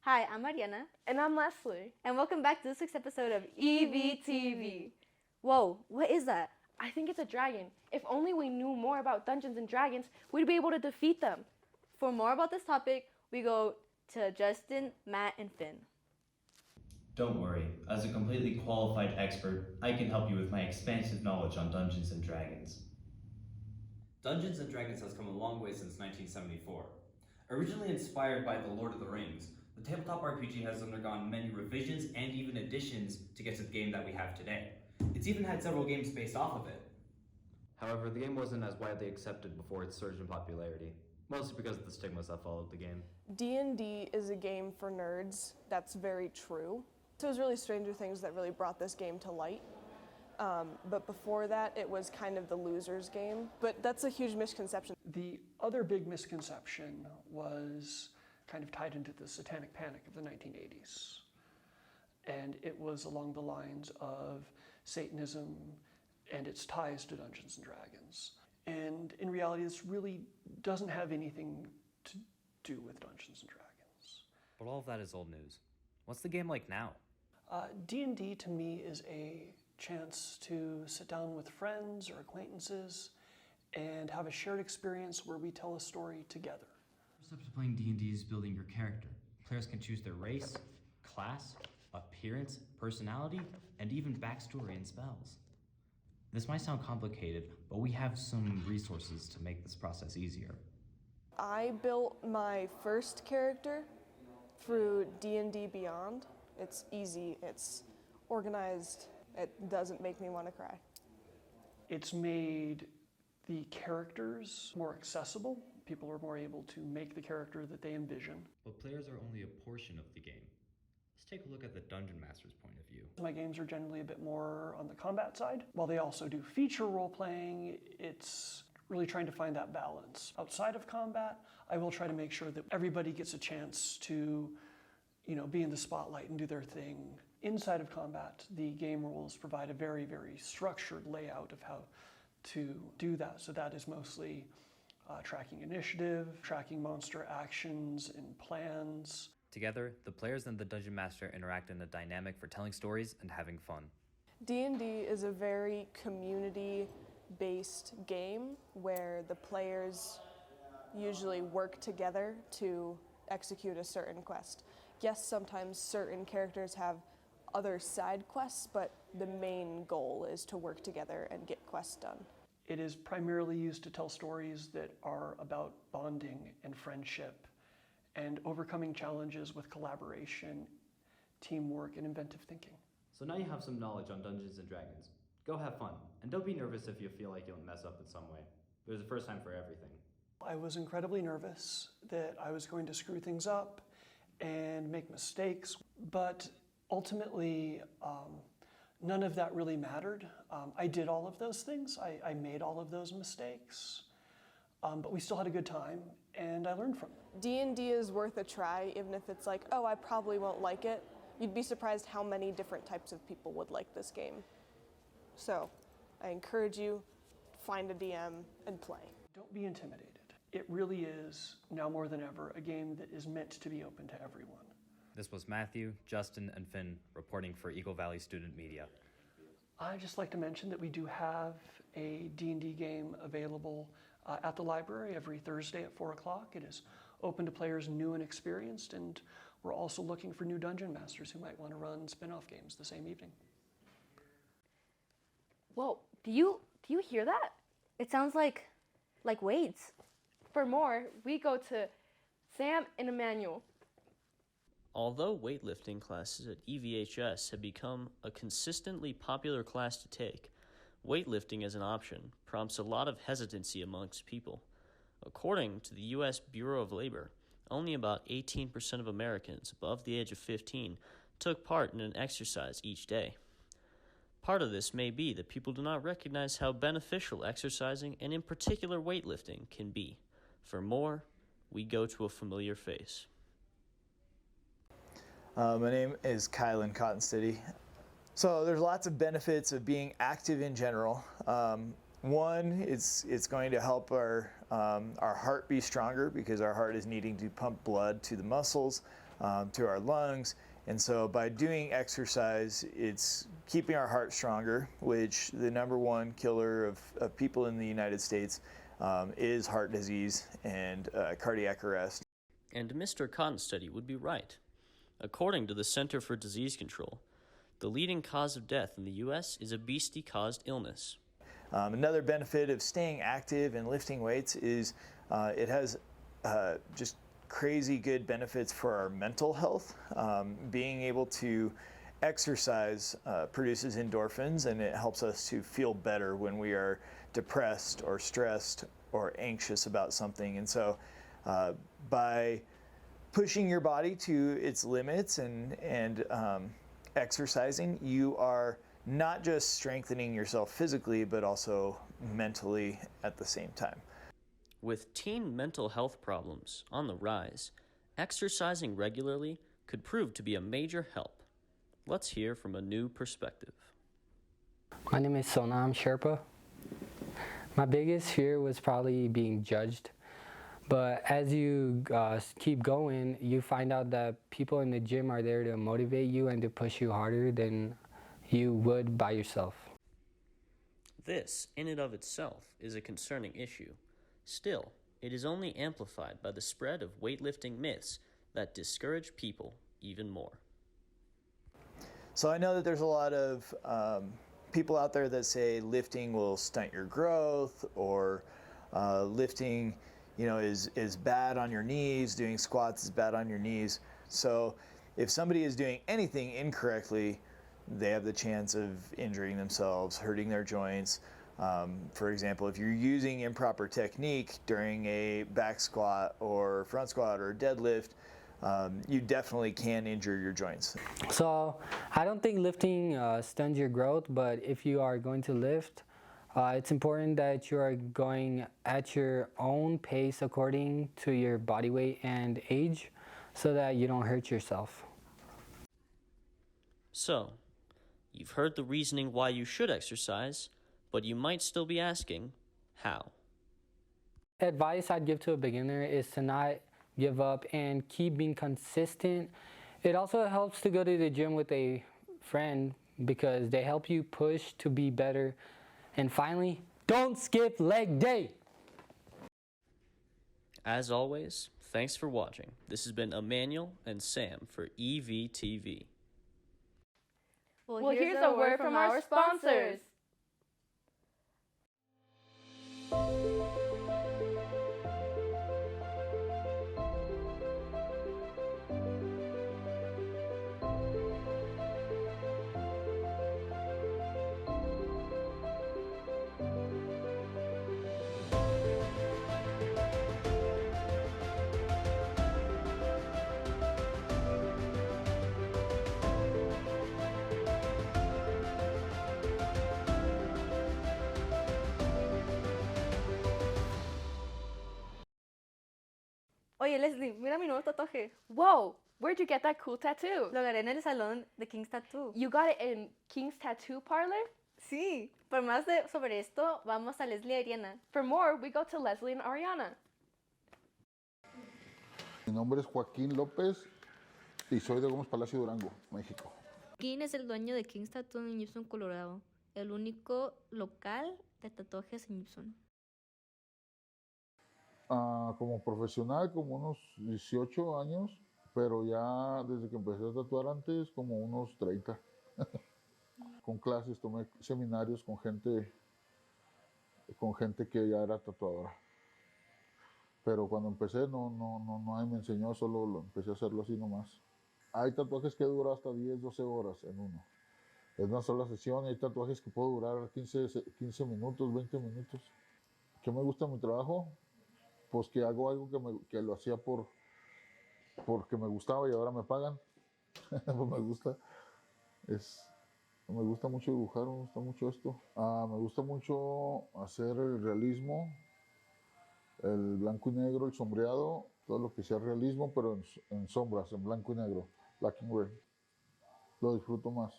Hi, I'm Mariana, And I'm Leslie. and welcome back to this week's episode of EVTV. Whoa, what is that? I think it's a dragon. If only we knew more about Dungeons and Dragons, we'd be able to defeat them. For more about this topic, we go to Justin, Matt, and Finn. Don't worry, as a completely qualified expert, I can help you with my expansive knowledge on Dungeons and Dragons. Dungeons & Dragons has come a long way since 1974. Originally inspired by The Lord of the Rings, the tabletop RPG has undergone many revisions and even additions to get to the game that we have today. It's even had several games based off of it. However, the game wasn't as widely accepted before its surge in popularity, mostly because of the stigmas that followed the game. D&D is a game for nerds. That's very true. So it was really Stranger Things that really brought this game to light. But before that, it was kind of the loser's game. But that's a huge misconception. The other big misconception was kind of tied into the satanic panic of the 1980s. And it was along the lines of Satanism and its ties to Dungeons and Dragons. And in reality, this really doesn't have anything to do with Dungeons and Dragons. But all of that is old news. What's the game like now? D&D to me is a chance to sit down with friends or acquaintances and have a shared experience where we tell a story together. The first step to playing D&D is building your character. Players can choose their race, class, appearance, personality, and even backstory and spells. This might sound complicated, but we have some resources to make this process easier. I built my first character through D&D Beyond. It's easy, it's organized, it doesn't make me want to cry. It's made the characters more accessible. People are more able to make the character that they envision. But players are only a portion of the game. Let's take a look at the Dungeon Master's point of view. My games are generally a bit more on the combat side. While they also do feature role-playing, it's really trying to find that balance. Outside of combat, I will try to make sure that everybody gets a chance to be in the spotlight and do their thing. Inside of combat, the game rules provide a very, very structured layout of how to do that. So that is mostly tracking initiative, tracking monster actions and plans. Together, the players and the Dungeon Master interact in a dynamic for telling stories and having fun. D&D is a very community-based game where the players usually work together to execute a certain quest. Yes, sometimes certain characters have other side quests, but the main goal is to work together and get quests done. It is primarily used to tell stories that are about bonding and friendship and overcoming challenges with collaboration, teamwork, and inventive thinking. So now you have some knowledge on Dungeons and Dragons. Go have fun, and don't be nervous if you feel like you'll mess up in some way. There's a first time for everything. I was incredibly nervous that I was going to screw things up and make mistakes, but ultimately, none of that really mattered. I did all of those things. I made all of those mistakes, but we still had a good time, and I learned from it. D&D is worth a try, even if it's like, oh, I probably won't like it. You'd be surprised how many different types of people would like this game. So, I encourage you, find a DM and play. Don't be intimidated. It really is, now more than ever, a game that is meant to be open to everyone. This was Matthew, Justin, and Finn reporting for Eagle Valley Student Media. I'd just like to mention that we do have a D&D game available at the library every Thursday at 4 o'clock. It is open to players new and experienced, and we're also looking for new Dungeon Masters who might want to run spin-off games the same evening. Whoa, do you hear that? It sounds like weights. For more, we go to Sam and Emmanuel. Although weightlifting classes at EVHS have become a consistently popular class to take, weightlifting as an option prompts a lot of hesitancy amongst people. According to the U.S. Bureau of Labor, only about 18% of Americans above the age of 15 took part in an exercise each day. Part of this may be that people do not recognize how beneficial exercising, and in particular weightlifting, can be. For more, we go to a familiar face. My name is Kylan Cotton City. So there's lots of benefits of being active in general. One, it's going to help our heart be stronger because our heart is needing to pump blood to the muscles. to our lungs. And so by doing exercise, it's keeping our heart stronger, which the number one killer of people in the United States is heart disease and cardiac arrest. And Mr. Cottonsteady would be right. According to the Center for Disease Control, the leading cause of death in the U.S. is obesity-caused illness. Another benefit of staying active and lifting weights is it has just crazy good benefits for our mental health. Being able to exercise produces endorphins, and it helps us to feel better when we are depressed or stressed or anxious about something. And so by pushing your body to its limits and exercising, you are not just strengthening yourself physically, but also mentally at the same time. With teen mental health problems on the rise, exercising regularly could prove to be a major help. Let's hear from a new perspective. My name is Sonam Sherpa. My biggest fear was probably being judged. But as you keep going, you find out that people in the gym are there to motivate you and to push you harder than you would by yourself. This, in and of itself, is a concerning issue. Still, it is only amplified by the spread of weightlifting myths that discourage people even more. So I know that there's a lot of people out there that say lifting will stunt your growth, or lifting is bad on your knees, doing squats is bad on your knees. So if somebody is doing anything incorrectly, they have the chance of injuring themselves, hurting their joints. For example, if you're using improper technique during a back squat or front squat or deadlift, you definitely can injure your joints. So I don't think lifting stunts your growth, but if you are going to lift, it's important that you are going at your own pace according to your body weight and age so that you don't hurt yourself. So, you've heard the reasoning why you should exercise, but you might still be asking, how? Advice I'd give to a beginner is to not give up and keep being consistent. It also helps to go to the gym with a friend because they help you push to be better. And finally, don't skip leg day. As always, thanks for watching. This has been Emmanuel and Sam for EVTV. Well, here's a word from our sponsors. Oye, Leslie, mira mi nuevo tatuaje. Whoa, where'd you get that cool tattoo? Lo agarré en el salón de King's Tattoo. You got it in King's Tattoo Parlor? Sí. Por más sobre esto, vamos a Leslie y Ariana. For more, we go to Leslie and Ariana. Mi nombre es Joaquín López y soy de Gómez Palacio, Durango, México. Joaquín es el dueño de King's Tattoo en Gibson, Colorado, el único local de tatuajes en Gibson. Como profesional, como unos 18 años, pero ya desde que empecé a tatuar antes, como unos 30. Con clases, tomé seminarios con gente que ya era tatuadora. Pero cuando empecé nadie me enseñó, solo lo empecé a hacerlo así nomás. Hay tatuajes que duran hasta 10, 12 horas en uno. Es una sola sesión y hay tatuajes que puedo durar 15 minutos, 20 minutos. ¿Qué me gusta de mi trabajo? Pues que hago algo que lo hacía porque me gustaba y ahora me pagan. Pues me gusta. Me gusta mucho dibujar, me gusta mucho esto. Me gusta mucho hacer el realismo, el blanco y negro, el sombreado, todo lo que sea realismo, pero en sombras, en blanco y negro, black and gray. Lo disfruto más.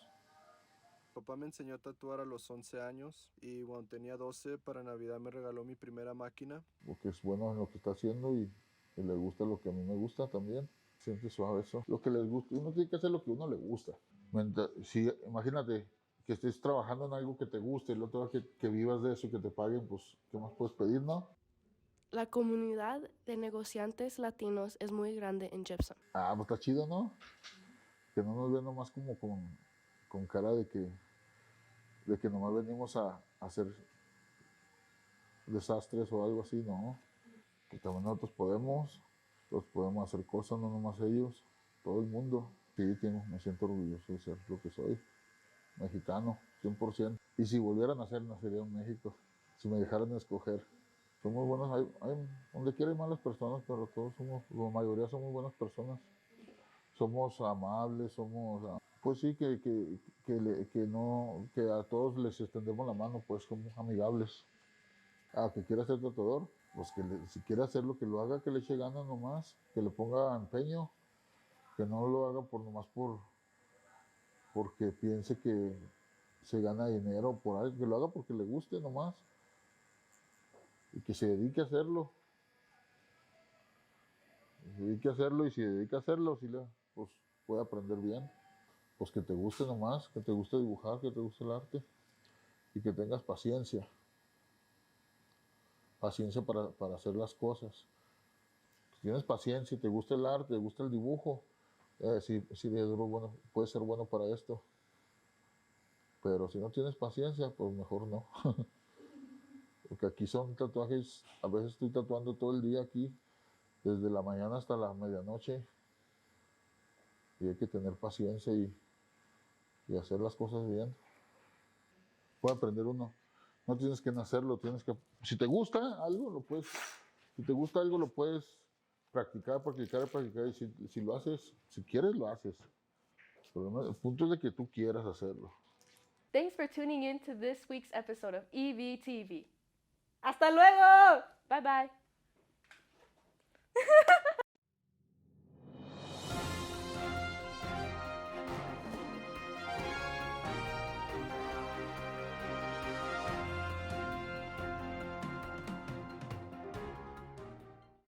Papá me enseñó a tatuar a los 11 años y cuando tenía 12 para Navidad me regaló mi primera máquina. Porque es bueno en lo que está haciendo y le gusta lo que a mí me gusta también. siente suave eso. Lo que les gusta, uno tiene que hacer lo que a uno le gusta. Si, imagínate que estés trabajando en algo que te guste, y luego que vivas de eso y que te paguen, pues, ¿qué más puedes pedir, no? La comunidad de negociantes latinos es muy grande en Gypsum. Ah, pues está chido, ¿no? Que no nos ven nomás como con cara de que nomás venimos a hacer desastres o algo así, ¿no? Que también nosotros podemos hacer cosas, no nomás ellos, todo el mundo. Sí, me siento orgulloso de ser lo que soy, mexicano, 100%. Y si volviera a nacer, nacería en México, si me dejaran escoger. Somos buenos, donde quiera hay malas personas, pero la mayoría somos buenas personas. Somos amables, pues sí, que a todos les extendemos la mano, pues somos amigables. Que quiera ser tatuador, pues si quiere hacerlo, que lo haga, que le eche ganas nomás, que le ponga empeño, que no lo haga porque piense que se gana dinero por algo, que lo haga porque le guste nomás y que se dedique a hacerlo. Se dedique a hacerlo y si dedica a hacerlo, pues puede aprender bien. Pues que te guste nomás, que te guste dibujar, que te guste el arte y que tengas paciencia. Paciencia para hacer las cosas. Si tienes paciencia y te gusta el arte, te gusta el dibujo, bueno, puede ser bueno para esto. Pero si no tienes paciencia, pues mejor no. Porque aquí son tatuajes, a veces estoy tatuando todo el día aquí, desde la mañana hasta la medianoche. Y hay que tener paciencia y hacer las cosas bien. Puede aprender uno. No tienes que nacerlo, si te gusta algo, lo puedes practicar. Y si lo haces, si quieres, lo haces. Pero el punto es de que tú quieras hacerlo. Thanks for tuning in to this week's episode of EVTV. ¡Hasta luego! Bye bye.